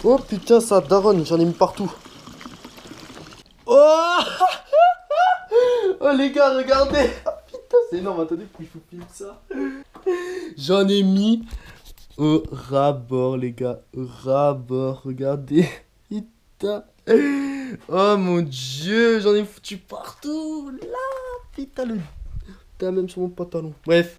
Oh putain, ça daronne, j'en ai mis partout. Oh oh les gars, regardez. Ah, putain, c'est énorme, attendez, faut que je vous filme ça. J'en ai mis au ras-bord, les gars. Au ras-bord, regardez. Putain. Oh mon dieu, j'en ai foutu partout. Là, putain, le... Putain, même sur mon pantalon. Bref.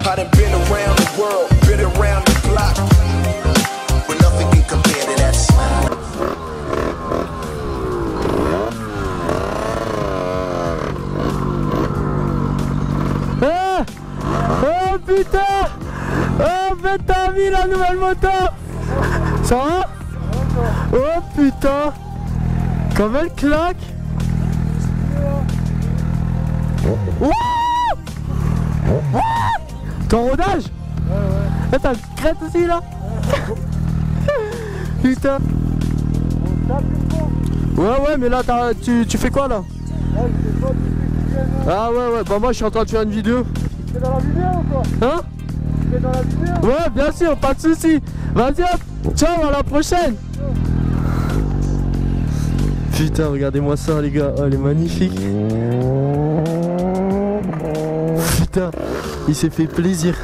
I done been around the world, been around the block, but nothing can compare to that smile. Ah oh putain. Oh ben t'as vu la nouvelle moto. Ça va? Oh putain. Comme elle claque. Ton rodage? Ouais. T'as une crête aussi là? Putain. Ouais mais là tu fais quoi là? Ah ouais bah moi je suis en train de faire une vidéo. Tu fais dans la vidéo ou quoi? Hein? Tu fais dans la vidéo? Ouais bien sûr, pas de soucis. Vas-y hop, ciao, à la prochaine. Putain, regardez-moi ça les gars, oh, elle est magnifique. Putain, il s'est fait plaisir.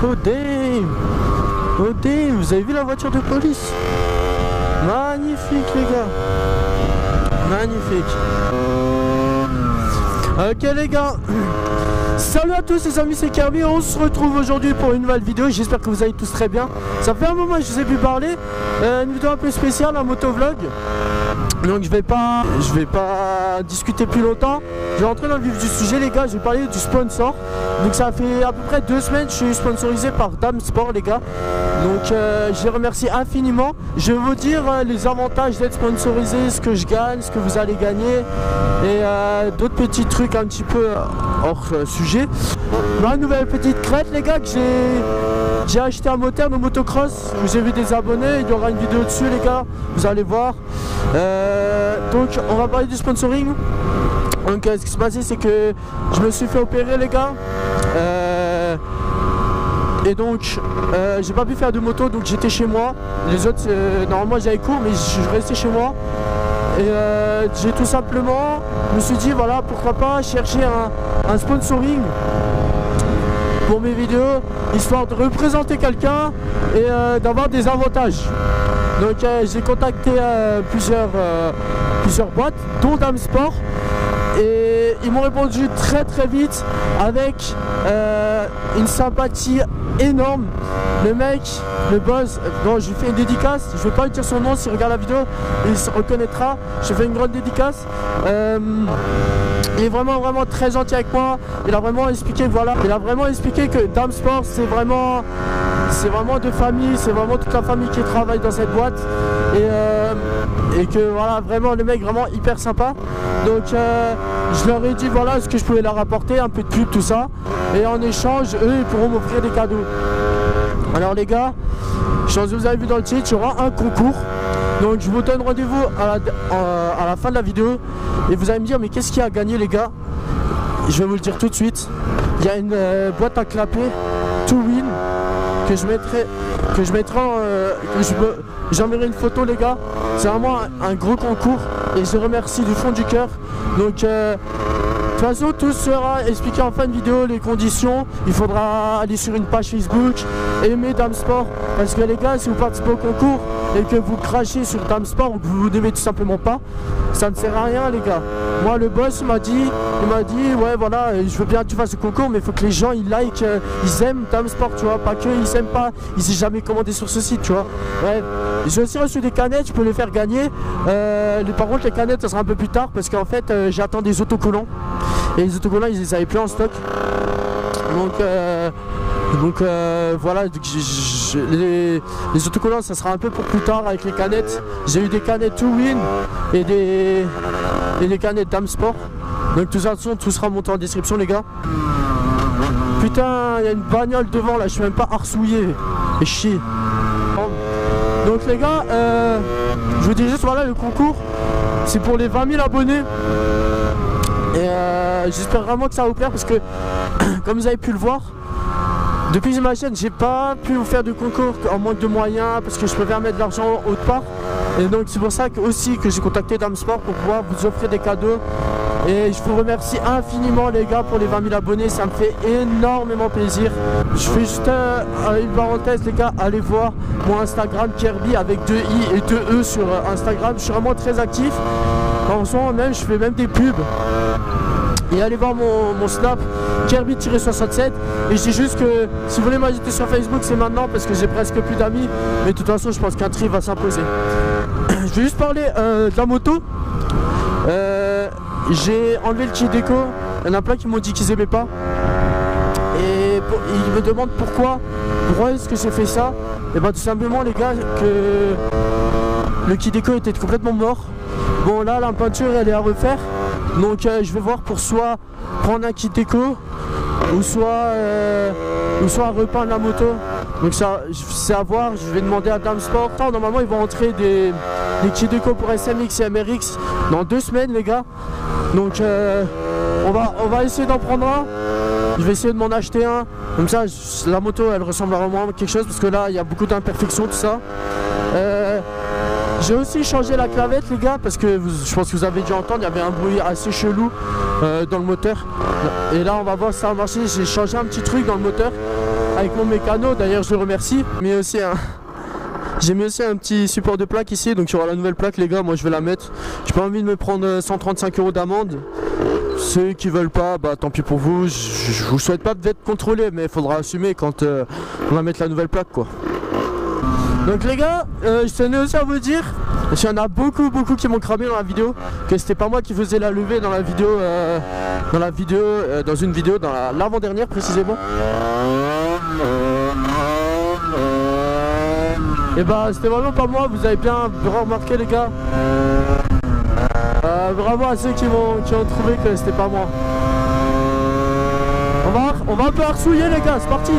Oh damn! Oh damn! Vous avez vu la voiture de police? Magnifique les gars! Magnifique! Ok les gars! Salut à tous les amis, c'est Kirby, on se retrouve aujourd'hui pour une nouvelle vidéo, j'espère que vous allez tous très bien. Ça fait un moment que je vous ai pu parler, une vidéo un peu spéciale, un motovlog. Donc je vais pas discuter plus longtemps. Je vais rentrer dans le vif du sujet les gars, je vais parler du sponsor. Donc ça fait à peu près 2 semaines que je suis sponsorisé par Dame Sport les gars. Donc je les remercie infiniment. Je vais vous dire les avantages d'être sponsorisé, ce que je gagne, ce que vous allez gagner. Et d'autres petits trucs un petit peu hors sujet. Ma nouvelle petite crête les gars, que j'ai acheté un moteur de motocross. J'ai vu des abonnés, il y aura une vidéo dessus les gars, vous allez voir. Donc on va parler du sponsoring. Donc ce qui s'est passé c'est que je me suis fait opérer les gars. Et donc j'ai pas pu faire de moto, donc j'étais chez moi. Les autres normalement j'avais cours mais je restais chez moi. Et j'ai tout simplement, je me suis dit voilà pourquoi pas chercher un sponsoring pour mes vidéos, histoire de représenter quelqu'un et d'avoir des avantages. Donc j'ai contacté plusieurs boîtes, dont Dame Sport, et ils m'ont répondu très vite avec une sympathie énorme. Le mec, le boss, bon je lui fais une dédicace, je vais pas lui dire son nom, s'il regarde la vidéo, il se reconnaîtra, je fais une grande dédicace. Il est vraiment très gentil avec moi. Il a vraiment expliqué, voilà, il a vraiment expliqué que Dame Sport c'est vraiment de famille, c'est vraiment toute la famille qui travaille dans cette boîte. Et que voilà, vraiment le mec vraiment hyper sympa. Donc je leur ai dit voilà ce que je pouvais leur apporter, un peu de pub, tout ça. Et en échange, eux ils pourront m'offrir des cadeaux. Alors les gars, je pense que vous avez vu dans le titre, il y aura un concours. Donc je vous donne rendez-vous à la fin de la vidéo. Et vous allez me dire mais qu'est-ce qu'il y a à gagner les gars? Je vais vous le dire tout de suite. Il y a une boîte à clapper To Win que je mettrai j'enverrai une photo les gars. C'est vraiment un gros concours et je remercie du fond du cœur. Donc toute façon, tout sera expliqué en fin de vidéo, les conditions. Il faudra aller sur une page Facebook, aimer Dame Sport. Parce que les gars, si vous participez au concours et que vous crachez sur Dame Sport ou que vous n'aimez tout simplement pas, ça ne sert à rien les gars. Moi le boss il m'a dit ouais voilà, je veux bien que tu fasses le concours, mais il faut que les gens ils like, ils aiment Dame Sport, tu vois, pas que ils aiment pas, ils aient jamais commandé sur ce site, tu vois. Ouais. J'ai aussi reçu des canettes, je peux les faire gagner. Par contre les canettes ça sera un peu plus tard parce qu'en fait j'attends des autocollants. Et les autocollants ils les avaient plus en stock. Donc voilà, les autocollants ça sera un peu pour plus tard avec les canettes. J'ai eu des canettes To Win et des canettes Dame Sport. Donc de toute façon tout sera monté en description les gars. Putain, il y a une bagnole devant là, je suis même pas arsouillé. Et chier. Donc les gars, je vous dis juste voilà, le concours c'est pour les 20 000 abonnés. Et j'espère vraiment que ça va vous plaire parce que comme vous avez pu le voir, depuis ma chaîne j'ai pas pu vous faire de concours en manque de moyens parce que je préfère mettre de l'argent autre part. Et donc c'est pour ça que j'ai contacté Dame Sport pour pouvoir vous offrir des cadeaux. Et je vous remercie infiniment les gars pour les 20 000 abonnés, ça me fait énormément plaisir. Je fais juste une parenthèse les gars, allez voir mon Instagram Kirby avec 2 i et 2 e sur Instagram, je suis vraiment très actif. En ce moment même je fais même des pubs. Et allez voir mon Snap Kirby-67. Et je dis juste que si vous voulez m'ajouter sur Facebook c'est maintenant parce que j'ai presque plus d'amis. Mais de toute façon je pense qu'un tri va s'imposer. Je vais juste parler de la moto. J'ai enlevé le kit déco. Il y en a plein qui m'ont dit qu'ils aimaient pas. Et ils me demandent pourquoi est-ce que j'ai fait ça. Et bien tout simplement les gars que le kit déco était complètement mort. Bon là la peinture elle est à refaire. Donc je vais voir pour soit prendre un kit déco ou soit repeindre la moto. Donc ça c'est à voir, je vais demander à Dame Sport. Normalement ils vont entrer des kits déco pour SMX et MRX dans 2 semaines les gars. Donc on va essayer d'en prendre un. Je vais essayer de m'en acheter un. Comme ça la moto elle ressemble vraiment à quelque chose parce que là il y a beaucoup d'imperfections tout ça. J'ai aussi changé la clavette les gars parce que je pense que vous avez dû entendre, il y avait un bruit assez chelou dans le moteur. Et là on va voir si ça va marcher. J'ai changé un petit truc dans le moteur avec mon mécano, d'ailleurs je le remercie. J'ai mis aussi un petit support de plaque ici, donc il y aura la nouvelle plaque les gars, moi je vais la mettre. J'ai pas envie de me prendre 135 € d'amende. Ceux qui veulent pas, bah tant pis pour vous. Je vous souhaite pas d'être contrôlé, mais il faudra assumer quand on va mettre la nouvelle plaque quoi. Donc les gars, je tenais aussi à vous dire, parce qu'il y en a beaucoup qui m'ont cramé dans la vidéo, que c'était pas moi qui faisais la levée dans la vidéo, dans une vidéo, dans l'avant-dernière précisément. Et bah c'était vraiment pas moi, vous avez bien remarqué les gars. Bravo à ceux qui ont trouvé que c'était pas moi. On va un peu arsouiller les gars, c'est parti.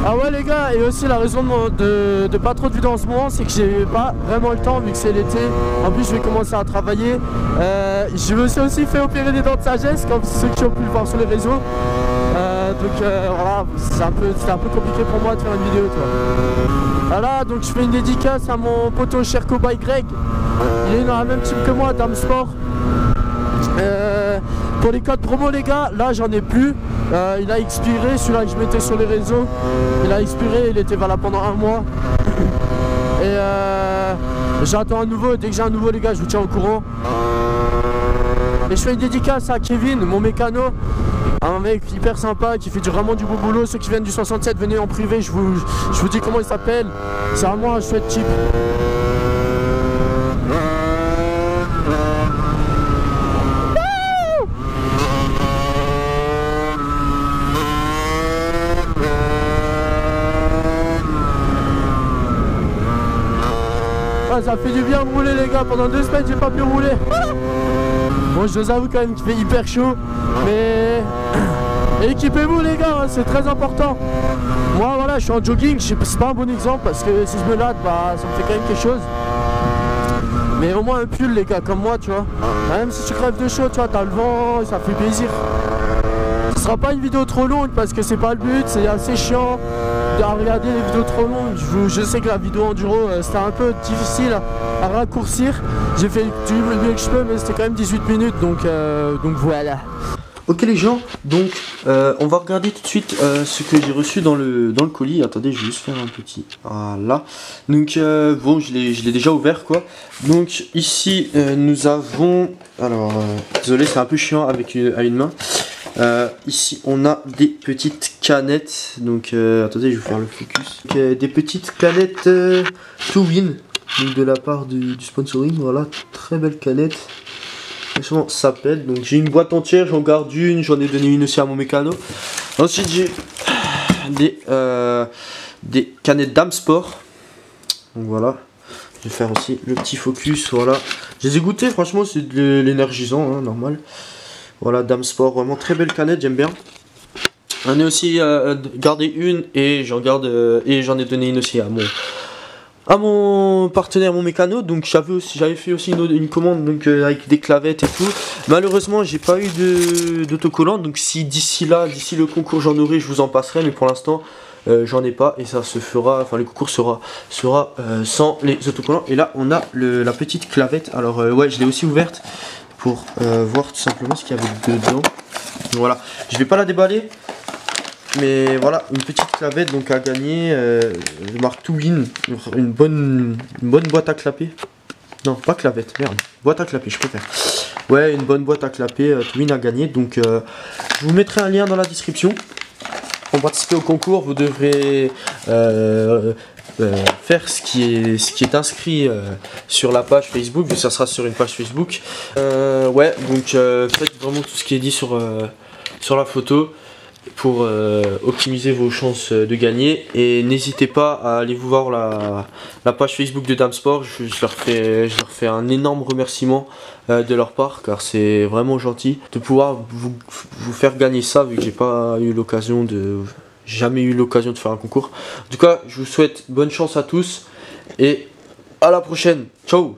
Ah ouais les gars, et aussi la raison de pas trop de vidéos en ce moment, c'est que j'ai pas vraiment le temps vu que c'est l'été. En plus je vais commencer à travailler. Je me suis aussi fait opérer des dents de sagesse, comme ceux qui ont pu le voir sur les réseaux. Voilà, c'était un peu compliqué pour moi de faire une vidéo toi. Voilà, donc je fais une dédicace à mon poteau Sherko by Greg. Il est dans la même team que moi, Dame Sport. Pour les codes promo les gars, là j'en ai plus. Il a expiré, celui-là que je mettais sur les réseaux. Il a expiré, il était valable pendant 1 mois. Et j'attends un nouveau, dès que j'ai un nouveau les gars je vous tiens au courant. Et je fais une dédicace à Kevin, mon mécano. Un mec hyper sympa qui fait vraiment du beau boulot. Ceux qui viennent du 67 venez en privé, je vous dis comment il s'appelle. C'est vraiment un chouette type. Ça fait du bien de rouler les gars, pendant 2 semaines j'ai pas pu rouler. Bon je vous avoue quand même qu'il fait hyper chaud, mais équipez-vous les gars, hein, c'est très important. Moi voilà, je suis en jogging, c'est pas un bon exemple parce que si je me latte, bah ça me fait quand même quelque chose. Mais au moins un pull les gars, comme moi tu vois. Même si tu crèves de chaud, tu vois, t'as le vent, ça fait plaisir. sera pas une vidéo trop longue parce que c'est pas le but, c'est assez chiant de regarder les vidéos trop longues. Je sais que la vidéo enduro c'était un peu difficile à raccourcir. J'ai fait du mieux que je peux, mais c'était quand même 18 minutes, donc voilà. Ok les gens, donc on va regarder tout de suite ce que j'ai reçu dans le colis. Attendez, je vais juste faire un petit... Voilà. Donc bon, je l'ai déjà ouvert quoi. Donc ici nous avons... Alors, désolé, c'est un peu chiant avec à une main. Ici on a des petites canettes. Donc attendez, je vais faire le focus. Donc, des petites canettes To Win. Donc de la part du sponsoring, voilà, très belle canette. Franchement ça pète. Donc j'ai une boîte entière, j'en garde une, j'en ai donné une aussi à mon mécano. Ensuite j'ai des canettes Dame Sport. Donc voilà, je vais faire aussi le petit focus, voilà. Je les ai goûtées, franchement c'est de l'énergisant, hein, normal. Voilà, Dame Sport, vraiment très belle canette, j'aime bien. J'en ai aussi gardé une et j'en ai donné une aussi à mon partenaire, mon mécano. Donc j'avais fait aussi une commande donc avec des clavettes et tout. Malheureusement j'ai pas eu d'autocollant, donc si d'ici le concours j'en aurai, je vous en passerai, mais pour l'instant j'en ai pas et ça se fera, enfin le concours sera sans les autocollants. Et là on a la petite clavette. Alors ouais, je l'ai aussi ouverte pour voir tout simplement ce qu'il y avait dedans. Donc, voilà, je vais pas la déballer. Mais voilà, une petite clavette donc à gagner, marque To Win, une bonne boîte à clapper. Non, pas clavette, merde, boîte à clapper, je préfère. Ouais, une bonne boîte à clapper, To Win à gagner. Donc je vous mettrai un lien dans la description. Pour participer au concours, vous devrez faire ce qui est inscrit sur la page Facebook, vu que ça sera sur une page Facebook. Ouais, donc faites vraiment tout ce qui est dit sur la photo pour optimiser vos chances de gagner, et n'hésitez pas à aller vous voir la page Facebook de Dame Sport. Je leur fais un énorme remerciement de leur part, car c'est vraiment gentil de pouvoir vous faire gagner ça, vu que j'ai jamais eu l'occasion de faire un concours. En tout cas, je vous souhaite bonne chance à tous et à la prochaine. Ciao.